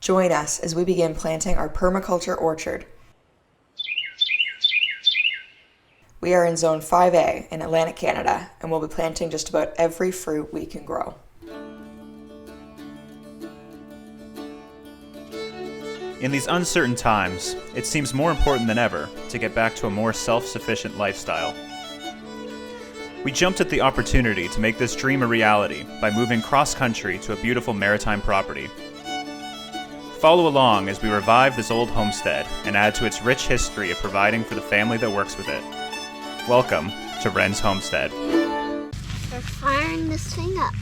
Join us as we begin planting our permaculture orchard. We are in Zone 5A in Atlantic Canada, and we'll be planting just about every fruit we can grow. In these uncertain times, it seems more important than ever to get back to a more self-sufficient lifestyle. We jumped at the opportunity to make this dream a reality by moving cross-country to a beautiful maritime property. Follow along as we revive this old homestead and add to its rich history of providing for the family that works with it. Welcome to Wren's Homestead. They're firing this thing up.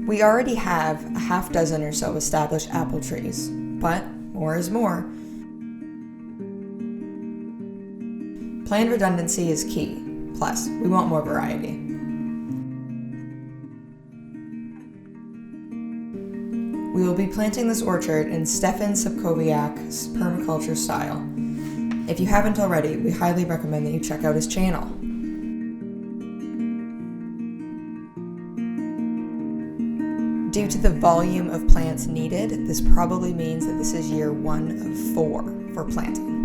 We already have a half dozen or so established apple trees, but more is more. Planned redundancy is key, plus we want more variety. We will be planting this orchard in Stefan Sobkowiak's permaculture style. If you haven't already, we highly recommend that you check out his channel. Due to the volume of plants needed, this probably means that this is year 1 of 4 for planting.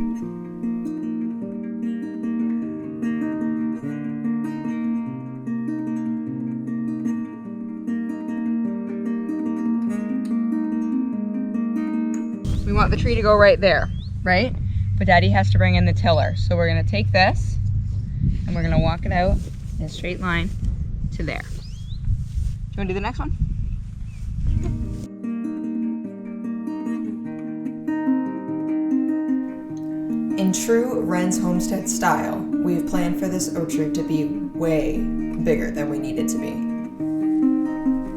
We want the tree to go right there, right? But Daddy has to bring in the tiller. So we're gonna take this and we're gonna walk it out in a straight line to there. Do you wanna do the next one? In true Wren's Homestead style, we've planned for this orchard to be way bigger than we need it to be.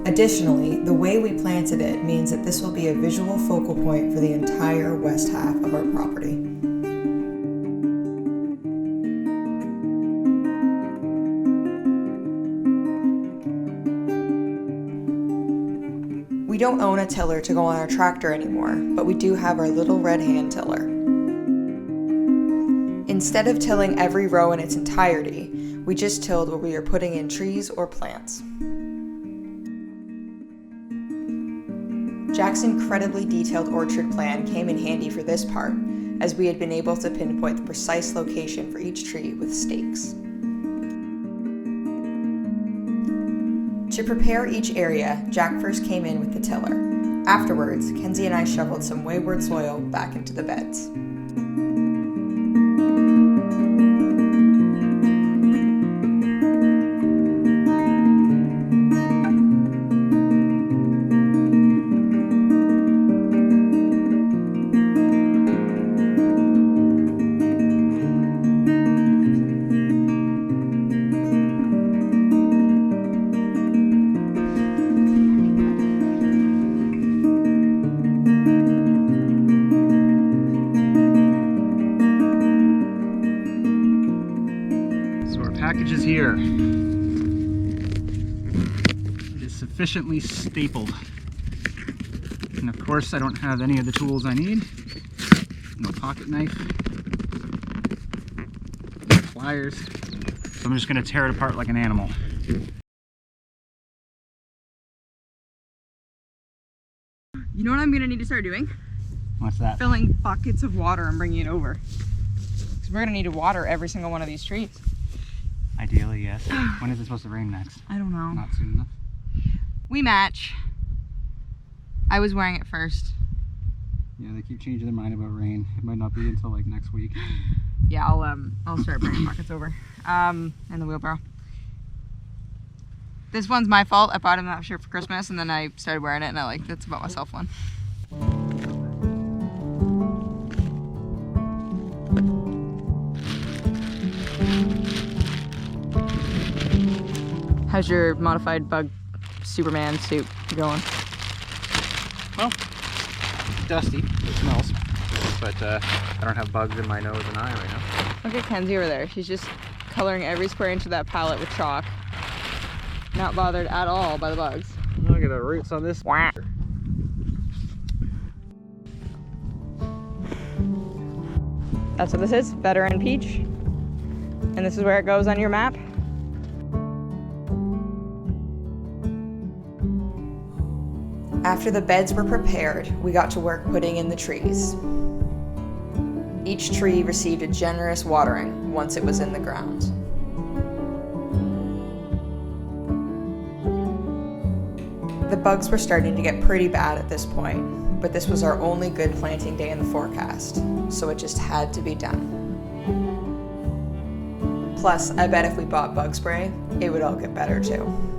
Additionally, the way we planted it means that this will be a visual focal point for the entire west half of our property. We don't own a tiller to go on our tractor anymore, but we do have our little red hand tiller. Instead of tilling every row in its entirety, we just tilled where we are putting in trees or plants. Jack's incredibly detailed orchard plan came in handy for this part, as we had been able to pinpoint the precise location for each tree with stakes. To prepare each area, Jack first came in with the tiller. Afterwards, Kenzie and I shoveled some wayward soil back into the beds. Package is here. It is sufficiently stapled. And of course I don't have any of the tools I need. No pocket knife, no pliers. So I'm just going to tear it apart like an animal. You know what I'm gonna need to start doing? What's that? Filling buckets of water and bringing it over. Because we're gonna need to water every single one of these trees. Ideally, yes. When is it supposed to rain next? I don't know. Not soon enough. We match. I was wearing it first. Yeah, they keep changing their mind about rain. It might not be until like next week. Yeah, I'll start bringing buckets over. And the wheelbarrow. This one's my fault. I bought him that shirt for Christmas and then I started wearing it and I like that's about myself one. How's your modified bug Superman suit going? Well, dusty. It smells. But I don't have bugs in my nose and eye right now. Look at Kenzie over there. She's just coloring every square inch of that palette with chalk. Not bothered at all by the bugs. Look at the roots on this. Wah. That's what this is, veteran peach. And this is where it goes on your map. After the beds were prepared, we got to work putting in the trees. Each tree received a generous watering once it was in the ground. The bugs were starting to get pretty bad at this point, but this was our only good planting day in the forecast, so it just had to be done. Plus, I bet if we bought bug spray, it would all get better too.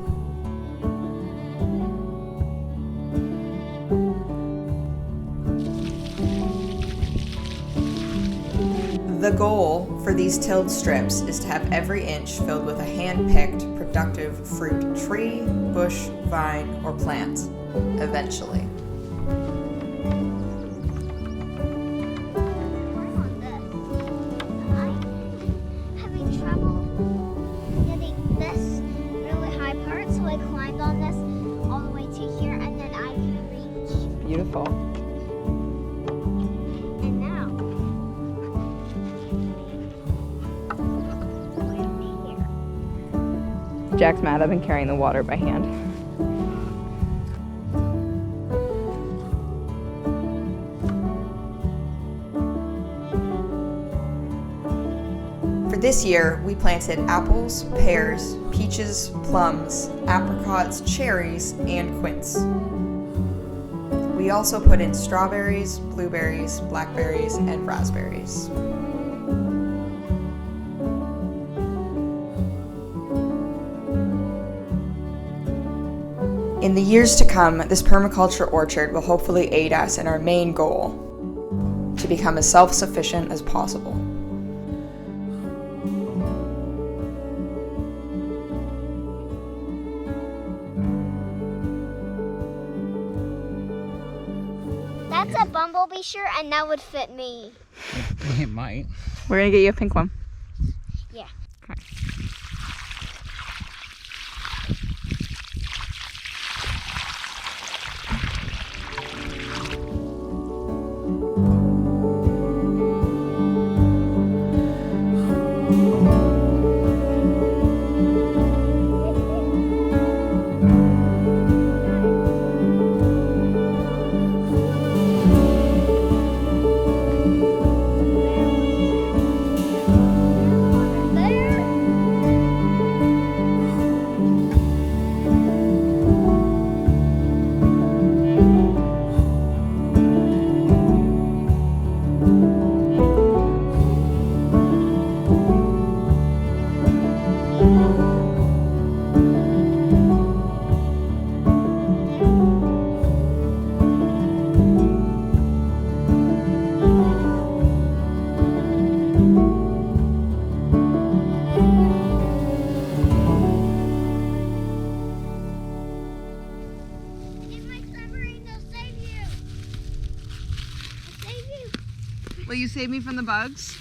The goal for these tilled strips is to have every inch filled with a hand-picked, productive fruit tree, bush, vine, or plant, eventually. I'm having trouble getting this really high part, so I climbed on this all the way to here, and then I can reach. Beautiful. And now, way up here. Jack's mad I've been carrying the water by hand. For this year, we planted apples, pears, peaches, plums, apricots, cherries, and quince. We also put in strawberries, blueberries, blackberries, and raspberries. In the years to come, this permaculture orchard will hopefully aid us in our main goal, to become as self-sufficient as possible. That's a bumblebee shirt, and that would fit me. It might. We're gonna get you a pink one. Yeah. Okay. Will you save me from the bugs?